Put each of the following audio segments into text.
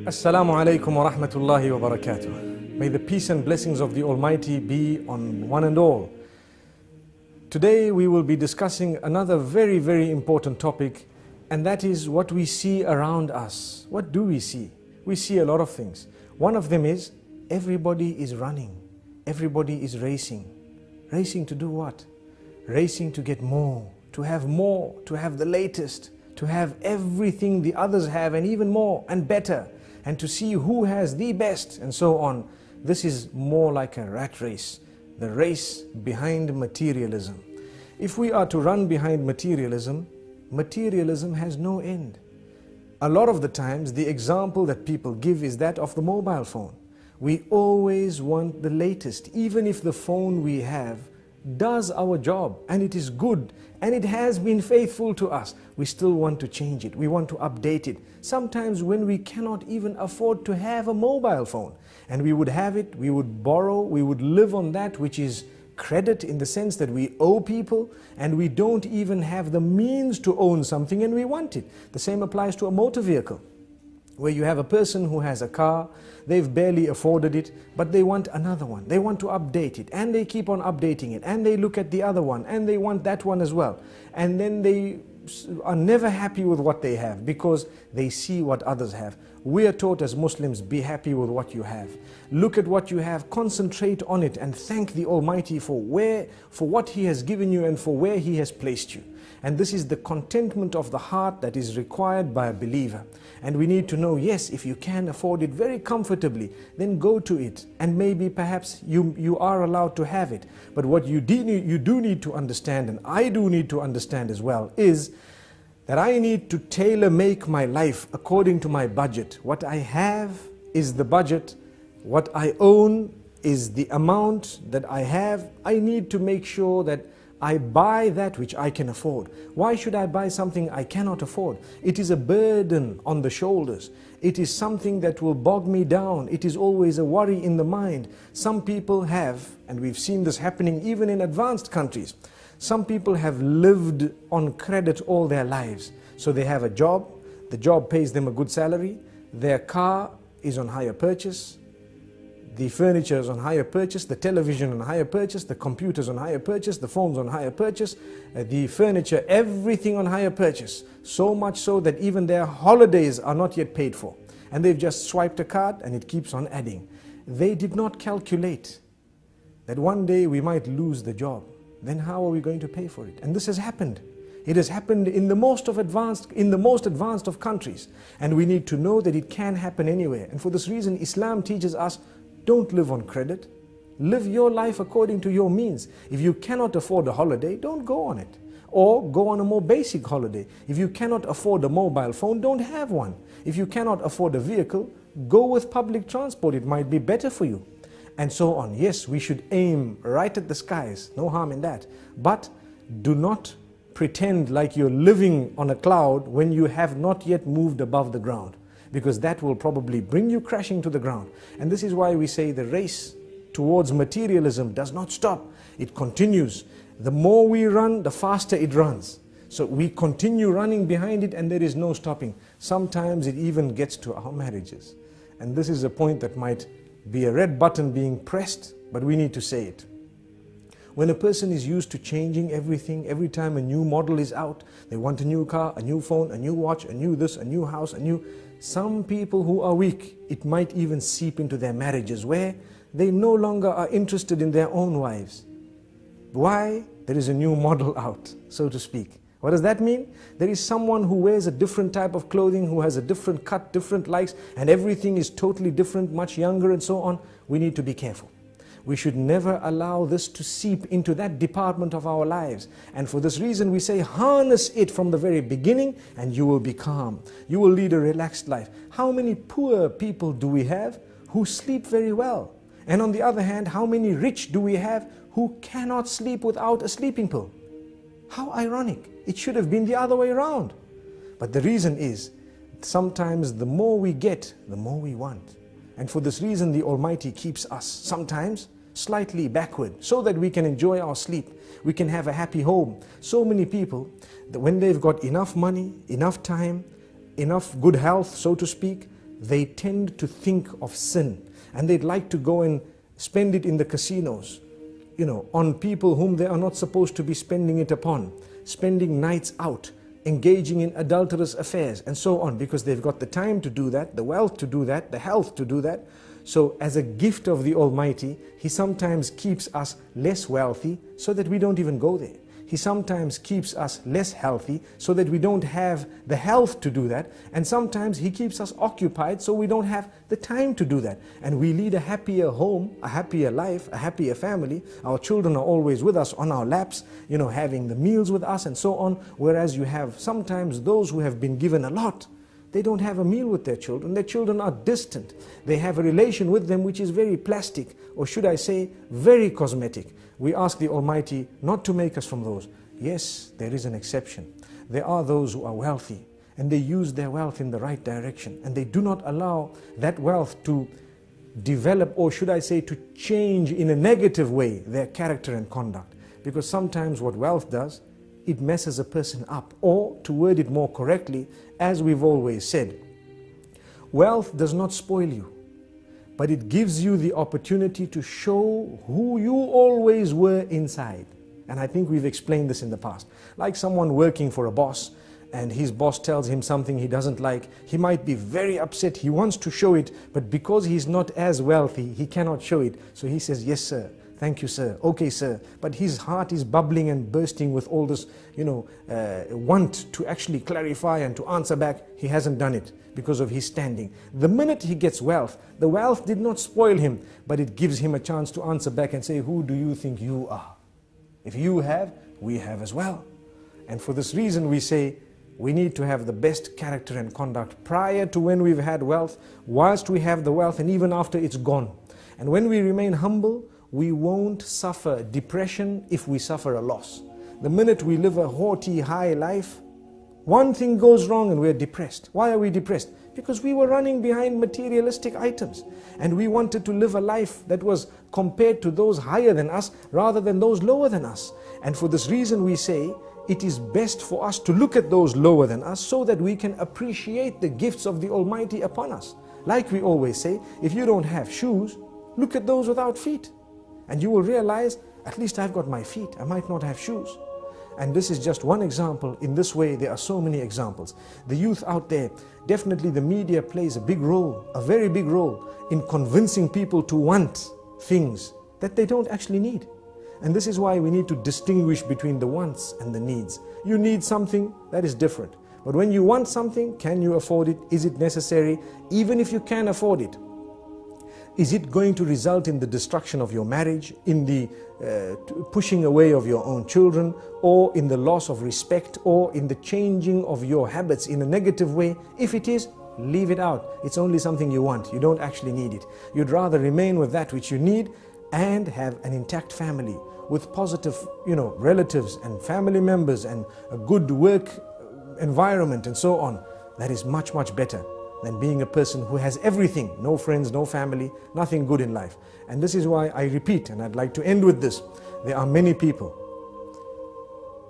Assalamu alaikum wa rahmatullahi wa barakatuh. May the peace and blessings of the Almighty be on one and all. Today we will be discussing another very, very important topic, and that is what we see around us. What do we see? We see a lot of things. One of them is everybody is running. Everybody is racing. Racing to do what? Racing to get more, to have the latest, to have everything the others have and even more and better, and to see who has the best and so on. This is more like a rat race, the race behind materialism. If we are to run behind materialism, materialism has no end. A lot of the times the example that people give is that of the mobile phone. We always want the latest, even if the phone we have does our job and it is good and it has been faithful to us, we still want to change it, we want to update it. Sometimes when we cannot even afford to have a mobile phone and we would have it, we would borrow, we would live on that which is credit, in the sense that we owe people and we don't even have the means to own something and we want it. The same applies to a motor vehicle, where you have a person who has a car, they've barely afforded it, but they want another one. They want to update it, and they keep on updating it, and they look at the other one, and they want that one as well. And then they are never happy with what they have because they see what others have. We are taught as Muslims, be happy with what you have. Look at what you have, concentrate on it, and thank the Almighty for what He has given you and for where He has placed you. And this is the contentment of the heart that is required by a believer. And we need to know, yes, if you can afford it very comfortably, then go to it. And maybe perhaps you are allowed to have it. But what you do need to understand, and I do need to understand as well, is that I need to tailor-make my life according to my budget. What I have is the budget. What I own is the amount that I have. I need to make sure that I buy that which I can afford. Why should I buy something I cannot afford? It is a burden on the shoulders. It is something that will bog me down. It is always a worry in the mind. Some people have, and we've seen this happening even in advanced countries, some people have lived on credit all their lives. So they have a job, the job pays them a good salary, their car is on hire purchase, the furniture is on hire purchase, the television on hire purchase, the computers on hire purchase, the phones on hire purchase, the furniture, everything on hire purchase. So much so that even their holidays are not yet paid for. And they've just swiped a card and it keeps on adding. They did not calculate that one day we might lose the job. Then how are we going to pay for it? And this has happened. It has happened in the most advanced of countries. And we need to know that it can happen anywhere. And for this reason, Islam teaches us, don't live on credit. Live your life according to your means. If you cannot afford a holiday, don't go on it. Or go on a more basic holiday. If you cannot afford a mobile phone, don't have one. If you cannot afford a vehicle, go with public transport. It might be better for you. And so on. Yes, we should aim right at the skies. No harm in that. But do not pretend like you're living on a cloud when you have not yet moved above the ground, because that will probably bring you crashing to the ground. And this is why we say the race towards materialism does not stop. It continues. The more we run, the faster it runs. So we continue running behind it and there is no stopping. Sometimes it even gets to our marriages. And this is a point that might be a red button being pressed, but we need to say it. When a person is used to changing everything, every time a new model is out, they want a new car, a new phone, a new watch, a new this, a new house, some people who are weak, it might even seep into their marriages where they no longer are interested in their own wives. Why? There is a new model out, so to speak. What does that mean? There is someone who wears a different type of clothing, who has a different cut, different likes, and everything is totally different, much younger and so on. We need to be careful. We should never allow this to seep into that department of our lives. And for this reason we say, harness it from the very beginning and you will be calm. You will lead a relaxed life. How many poor people do we have who sleep very well? And on the other hand, how many rich do we have who cannot sleep without a sleeping pill? How ironic. It should have been the other way around. But the reason is, sometimes the more we get, the more we want. And for this reason, the Almighty keeps us sometimes slightly backward so that we can enjoy our sleep. We can have a happy home. So many people, that when they've got enough money, enough time, enough good health, so to speak, they tend to think of sin, and they'd like to go and spend it in the casinos, on people whom they are not supposed to be spending it upon, spending nights out, engaging in adulterous affairs and so on, because they've got the time to do that, the wealth to do that, the health to do that. So as a gift of the Almighty, He sometimes keeps us less wealthy so that we don't even go there. He sometimes keeps us less healthy so that we don't have the health to do that. And sometimes He keeps us occupied so we don't have the time to do that. And we lead a happier home, a happier life, a happier family. Our children are always with us on our laps, having the meals with us and so on. Whereas you have sometimes those who have been given a lot, they don't have a meal with their children. Their children are distant. They have a relation with them which is very plastic, or should I say, very cosmetic. We ask the Almighty not to make us from those. Yes, there is an exception. There are those who are wealthy, and they use their wealth in the right direction, and they do not allow that wealth to develop, or should I say, to change in a negative way their character and conduct. Because sometimes what wealth does, it messes a person up. Or, to word it more correctly, as we've always said, wealth does not spoil you, but it gives you the opportunity to show who you always were inside. And I think we've explained this in the past. Like someone working for a boss, and his boss tells him something he doesn't like, he might be very upset, he wants to show it, but because he's not as wealthy, he cannot show it. So he says, yes sir, thank you sir, okay sir. But his heart is bubbling and bursting with all this, want to actually clarify and to answer back. He hasn't done it because of his standing. The minute he gets wealth, the wealth did not spoil him, but it gives him a chance to answer back and say, who do you think you are? If you have, we have as well. And for this reason we say, we need to have the best character and conduct prior to when we've had wealth, whilst we have the wealth, and even after it's gone. And when we remain humble, we won't suffer depression if we suffer a loss. The minute we live a haughty, high life, one thing goes wrong and we're depressed. Why are we depressed? Because we were running behind materialistic items, and we wanted to live a life that was compared to those higher than us rather than those lower than us. And for this reason we say, it is best for us to look at those lower than us so that we can appreciate the gifts of the Almighty upon us. Like we always say, if you don't have shoes, look at those without feet, and you will realize, at least I've got my feet, I might not have shoes. And this is just one example. In this way, there are so many examples. The youth out there, definitely the media plays a big role, a very big role, in convincing people to want things that they don't actually need. And this is why we need to distinguish between the wants and the needs. You need something, that is different. But when you want something, can you afford it? Is it necessary? Even if you can afford it, is it going to result in the destruction of your marriage, in the pushing away of your own children, or in the loss of respect, or in the changing of your habits in a negative way? If it is, leave it out. It's only something you want. You don't actually need it. You'd rather remain with that which you need and have an intact family with positive, relatives and family members and a good work environment and so on. That is much, much better than being a person who has everything, no friends, no family, nothing good in life. And this is why I repeat, and I'd like to end with this, there are many people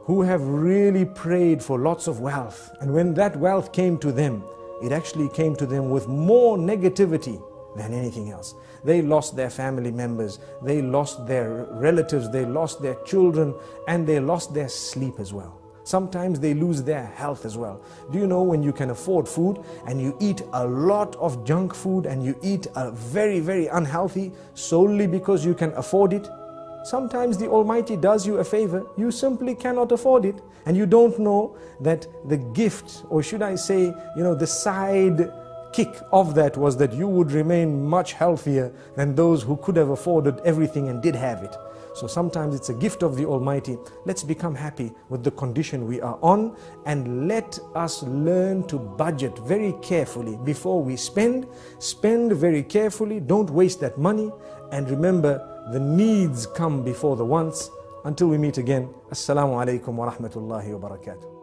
who have really prayed for lots of wealth, and when that wealth came to them, it actually came to them with more negativity than anything else. They lost their family members, they lost their relatives, they lost their children, and they lost their sleep as well. Sometimes they lose their health as well. Do you know, when you can afford food and you eat a lot of junk food and you eat a very, very unhealthy solely because you can afford it? Sometimes the Almighty does you a favor, you simply cannot afford it, and you don't know that the gift, or should I say, the side kick of that was that you would remain much healthier than those who could have afforded everything and did have it. So sometimes it's a gift of the Almighty. Let's become happy with the condition we are on, and let us learn to budget very carefully before we spend. Spend very carefully, don't waste that money, and remember, the needs come before the wants. Until we meet again, Assalamu alaikum wa rahmatullahi wa barakatuh.